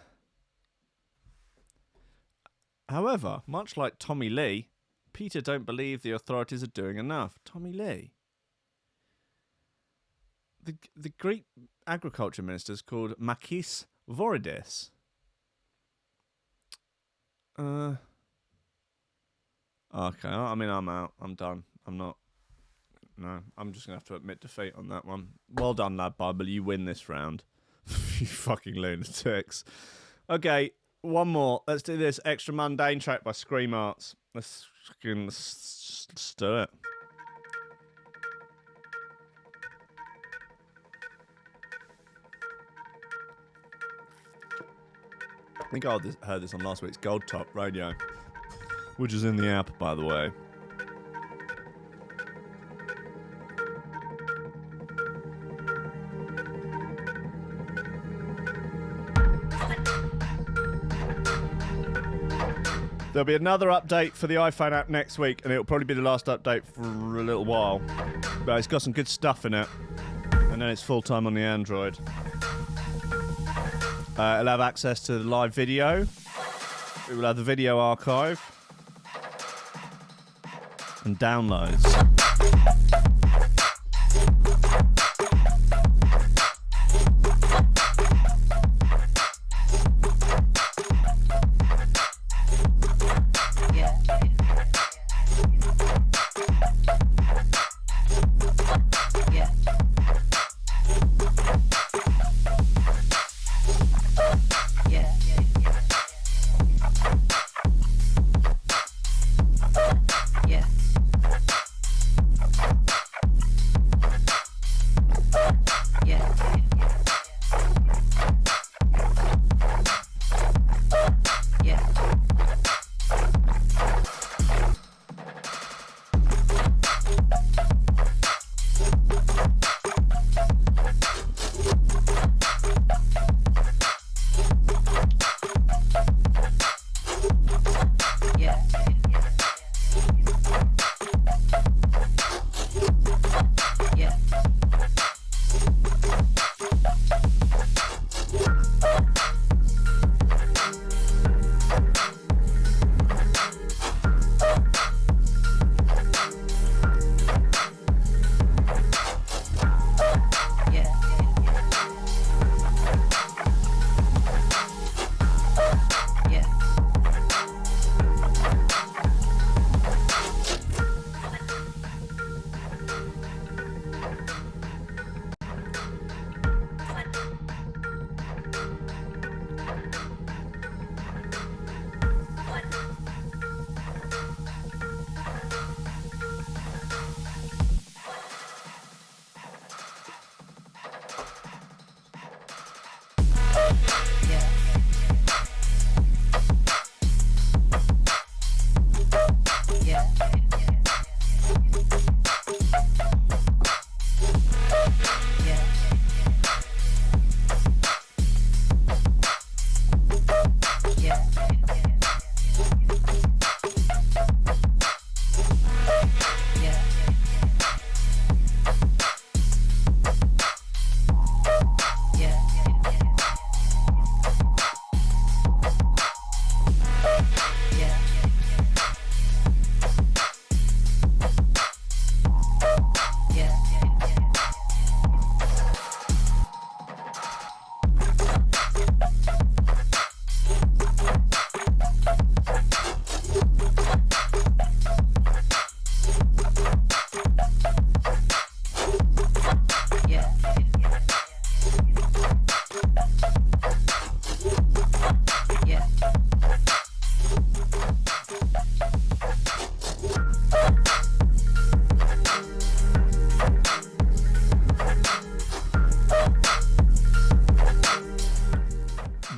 Speaker 1: However, much like Tommy Lee, Peter don't believe the authorities are doing enough. Tommy Lee. The Greek agriculture minister is called Makis Voridis. Okay, I mean, I'm out. I'm done. I'm not... No, I'm just going to have to admit defeat on that one. Well done, lad Bible. You win this round. You fucking lunatics. Okay, one more. Let's do this extra mundane track by Scream Arts. Let's do it. I think I heard this on last week's Gold Top Radio, which is in the app, by the way. There'll be another update for the iPhone app next week, and it'll probably be the last update for a little while. But it's got some good stuff in it, and then it's full-time on the Android. It'll have access to the live video. It will have the video archive. And downloads.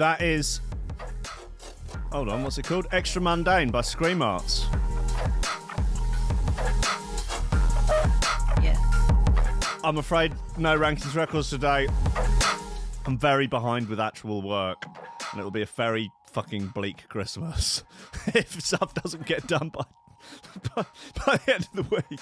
Speaker 1: That is... Hold on, what's it called? Extra Mundane by Scream Arts.
Speaker 7: Yeah.
Speaker 1: I'm afraid no rankings records today. I'm very behind with actual work, and it'll be a very fucking bleak Christmas if stuff doesn't get done by the end of the week.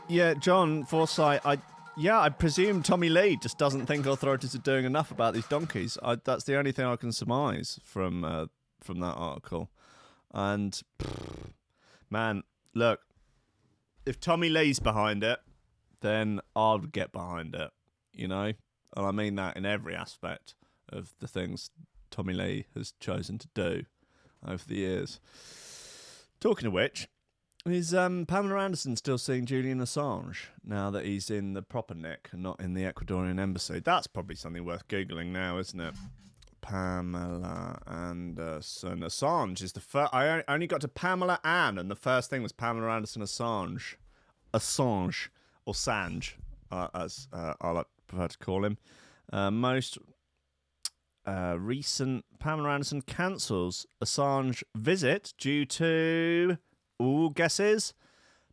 Speaker 1: Yeah, John Forsyth, I presume Tommy Lee just doesn't think authorities are doing enough about these donkeys. That's the only thing I can surmise from that article. And, man, look, if Tommy Lee's behind it, then I'll get behind it, you know? And I mean that in every aspect of the things Tommy Lee has chosen to do over the years. Talking of which, is Pamela Anderson still seeing Julian Assange now that he's in the proper nick and not in the Ecuadorian embassy? That's probably something worth Googling now, isn't it? Pamela Anderson. Assange is the first. I only got to Pamela Ann, and the first thing was Pamela Anderson Assange. Assange, or Sange, as I prefer to call him. Most recent, Pamela Anderson cancels Assange visit due to... Ooh, guesses?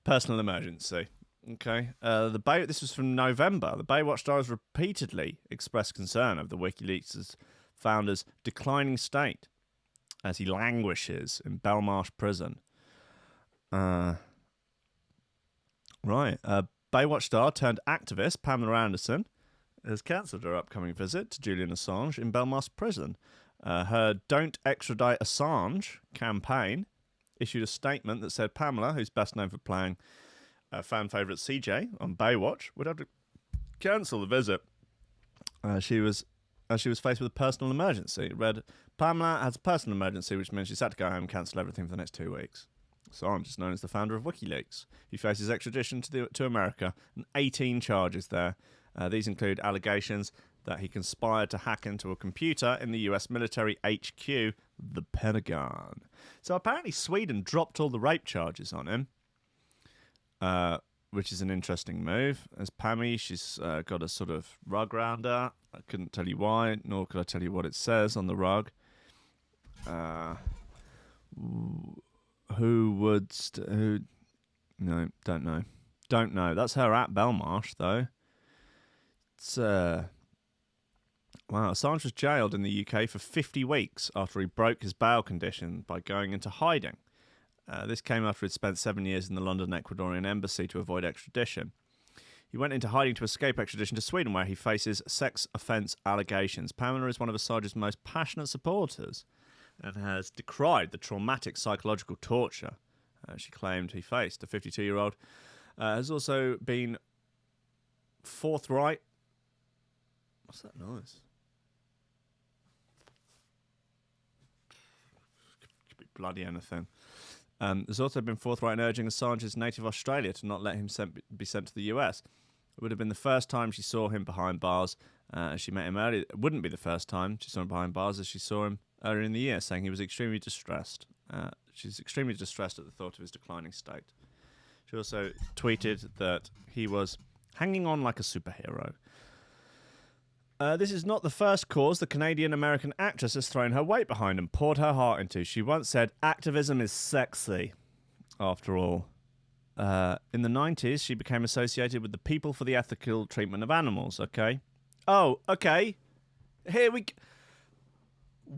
Speaker 1: Personal emergency. Okay. This was from November. The Baywatch stars repeatedly expressed concern over the WikiLeaks' founder's declining state as he languishes in Belmarsh prison. Right. Baywatch star turned activist Pamela Anderson has cancelled her upcoming visit to Julian Assange in Belmarsh prison. Her Don't Extradite Assange campaign issued a statement that said Pamela, who's best known for playing fan favourite CJ on Baywatch, would have to cancel the visit. She was faced with a personal emergency. It read, Pamela has a personal emergency, which means she's had to go home and cancel everything for the next 2 weeks. Assange is known as the founder of WikiLeaks. He faces extradition to America and 18 charges there. These include allegations that he conspired to hack into a computer in the US military HQ, the Pentagon. So apparently Sweden dropped all the rape charges on him, which is an interesting move. As Pammy, she's got a sort of rug round her. I couldn't tell you why, nor could I tell you what it says on the rug. No, don't know. Don't know. That's her at Belmarsh, though. It's... Wow, Assange was jailed in the UK for 50 weeks after he broke his bail condition by going into hiding. This came after he'd spent 7 years in the London Ecuadorian embassy to avoid extradition. He went into hiding to escape extradition to Sweden, where he faces sex offence allegations. Pamela is one of Assange's most passionate supporters and has decried the traumatic psychological torture she claimed he faced. The 52-year-old has also been forthright... What's that noise? Bloody anything. There's also been forthright in urging Assange's native Australia to not let him be sent to the US. It would have been the first time she saw him behind bars. She met him earlier. It wouldn't be the first time she saw him behind bars as she saw him earlier in the year, saying he was extremely distressed. She's extremely distressed at the thought of his declining state. She also tweeted that he was hanging on like a superhero. This is not the first cause the Canadian-American actress has thrown her weight behind and poured her heart into. She once said, activism is sexy, after all. In the 90s, she became associated with the People for the Ethical Treatment of Animals, okay? Oh, okay. Here we...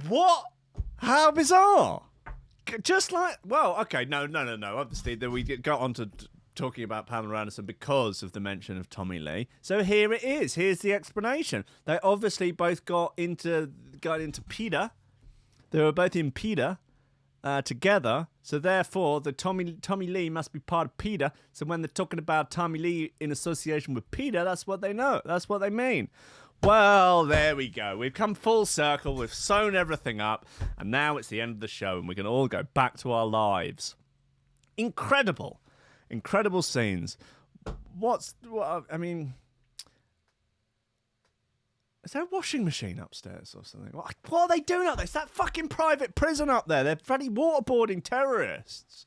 Speaker 1: What? How bizarre. Just like... Well, okay, no. Obviously, then we got on to... talking about Pamela Anderson because of the mention of Tommy Lee. So here it is. Here's the explanation. They obviously both got into PETA. They were both in PETA together. So therefore, the Tommy Lee must be part of PETA. So when they're talking about Tommy Lee in association with PETA, that's what they know. That's what they mean. Well, there we go. We've come full circle. We've sewn everything up. And now it's the end of the show and we can all go back to our lives. Incredible scenes. I mean, is there a washing machine upstairs or something? What are they doing up there? It's that fucking private prison up there. They're bloody waterboarding terrorists.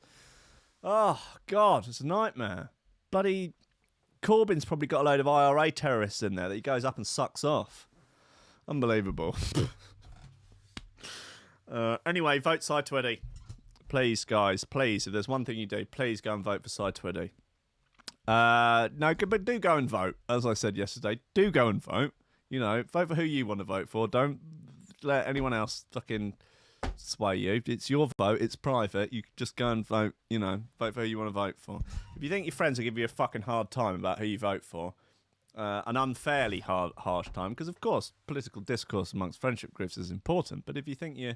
Speaker 1: Oh, God, it's a nightmare. Bloody Corbyn's probably got a load of IRA terrorists in there that he goes up and sucks off. Unbelievable. Anyway, vote Side Twiddy. Please, guys, please. If there's one thing you do, please go and vote for Side Twiddy. No, but do go and vote. As I said yesterday, do go and vote. You know, vote for who you want to vote for. Don't let anyone else fucking sway you. It's your vote. It's private. You just go and vote. You know, vote for who you want to vote for. If you think your friends will give you a fucking hard time about who you vote for, an unfairly harsh time, because of course political discourse amongst friendship groups is important. But if you think your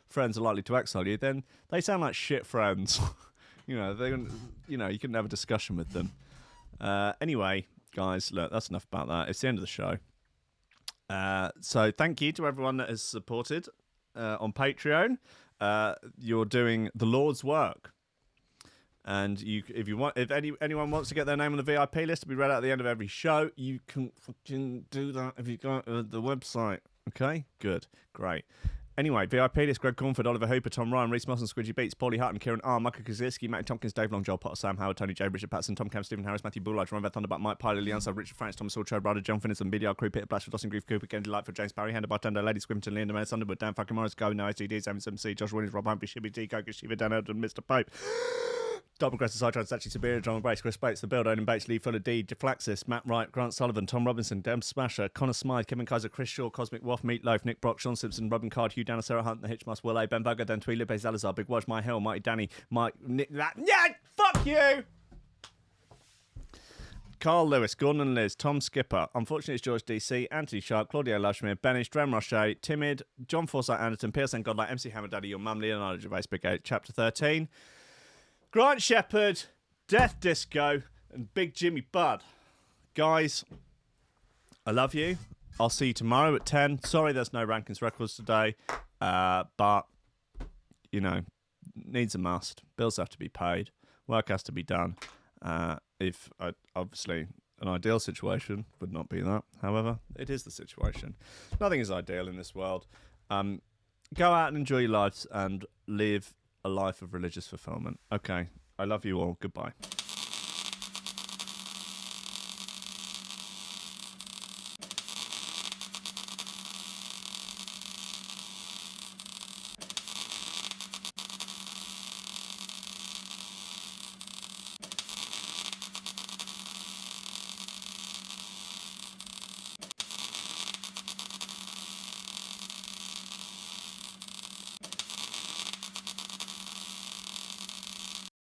Speaker 1: friends are likely to exile you, then they sound like shit friends. You know, you couldn't have a discussion with them. Anyway, guys, look, that's enough about that. It's the end of the show. So thank you to everyone that has supported on Patreon. You're doing the Lord's work. And if anyone wants to get their name on the VIP list to be read out at the end of every show, you can fucking do that if you go to the website. Okay? Good. Great. Anyway, VIP list: Greg Cornford, Oliver Hooper, Tom Ryan, Reece Mosson, Squidgy Beats, Pauly Hutton, Ciarán R, Michael Kedzierski, Matty Tomkins, Dave Long, Joel Potter, Sam Howard, Tony J, Richard Patterson, Tomkins, Stephen Harris, Matthieu Boulard, Jeroen Van Thunderbutt, Mike Piley, Leon Unsub, Richard Franks, Thomas Hall, Chode Ryder, John Finison, BDR Crew, Peter Blatchford, Dawson Grief, Cooper, Gennady Lightfield, James Barry, Hendo Bartendo, Lady Squimton, Leon Dameon Rayner, Dan fucking Morris, Go, No STD, Sam MC, Josh Williams, Rob Humphrey, Shibby T, Coco Shiva, Dan Elton, Mr. Pope. Double Progressive Sidetrans, actually Superior, John Brace, Kris Breaks, The Build, Owen Bates, Lee Fuller, D, Deflaxis, Matt Wright, Grant Sullivan, Tom Robinson, Dem Smasher, Connor Smythe, Kevin Kaiser, Chris Shaw, Cosmic Waff, Meatloaf, Nick Brock, Sean Simpson, Robin Card, Hugh Danner, Sarah Hunt, The Hitchmas, Will A, Ben Bugger, Dan Twee, Lipe Salazar, Big Watch, My Hill, Mighty Danny, Mike, Nick, fuck you! Carl Lewis, Gordon and Liz, Tom Skipper, Unfortunately it's George DC, Anthony Sharp, Claudio Lashmere, Benish, Dram Roche, Timid, John Forsyth Anderton, PSN Godlike, MC Hammer Daddy, Your Mum, Leonardo Gervais, Big 8, Chapter 13, Grant Shepherd, Death Disco, and Big Jimmy Budd. Guys, I love you. I'll see you tomorrow at 10. Sorry there's no Rankins Records today, but, you know, needs a must. Bills have to be paid. Work has to be done. Obviously, an ideal situation would not be that. However, it is the situation. Nothing is ideal in this world. Go out and enjoy your lives and live a life of religious fulfillment. Okay. I love you all. Goodbye.